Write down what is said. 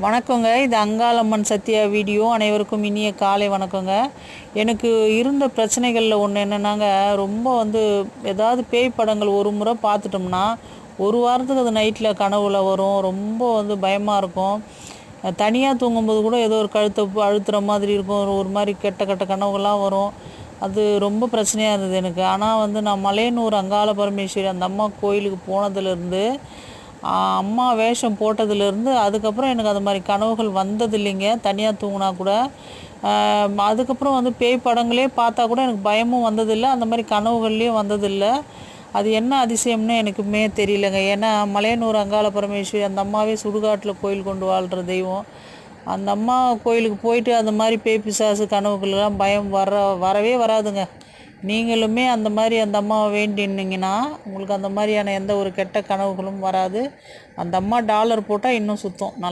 வணக்கங்க. இது அங்காளம்மன் சத்யா வீடியோ. அனைவருக்கும் இனிய காலை வணக்கங்க. எனக்கு இருந்த பிரச்சனைகளில் ஒன்று என்னென்னாங்க, ரொம்ப ஏதாவது பேய் படங்கள் ஒரு முறை பார்த்துட்டோம்னா, ஒரு வாரத்துக்கு அது நைட்டில் கனவுல வரும். ரொம்ப பயமாக இருக்கும். தனியாக தூங்கும்போது கூட ஏதோ ஒரு கழுத்தை அழுத்துற மாதிரி இருக்கும். ஒரு மாதிரி கெட்ட கெட்ட கனவுகள்லாம் வரும். அது ரொம்ப பிரச்சனையாக இருந்தது எனக்கு. ஆனால் நான் மலையனூர் அங்காள பரமேஸ்வரி அந்த அம்மா கோயிலுக்கு போனதுலேருந்து, அம்மா வேஷம் போட்டதுலேருந்து அதுக்கப்புறம் எனக்கு அது மாதிரி கனவுகள் வந்ததில்லைங்க. தனியாக தூங்கினா கூட. அதுக்கப்புறம் பேய் படங்களே பார்த்தா கூட எனக்கு பயமும் வந்ததில்லை, அந்த மாதிரி கனவுகள்லேயும் வந்ததில்லை. அது என்ன அதிசயம்னு எனக்குமே தெரியலங்க. ஏன்னா மலையனூர் அங்காள பரமேஸ்வரி அந்த அம்மாவே சுடுகாட்டில் கோயில் கொண்டு வாழ்கிற தெய்வம். அந்த அம்மா கோயிலுக்கு போயிட்டு அந்த மாதிரி பேய் பிசாசு கனவுகளெல்லாம் பயம் வரவே வராதுங்க. நீங்களுமே அந்த மாதிரி அந்த அம்மாவை வேண்டினீங்கன்னா உங்களுக்கு அந்த மாதிரியான எந்த ஒரு கெட்ட கனவுகளும் வராது. அந்த அம்மா டாலர் போட்டால் இன்னும் சுத்தம்.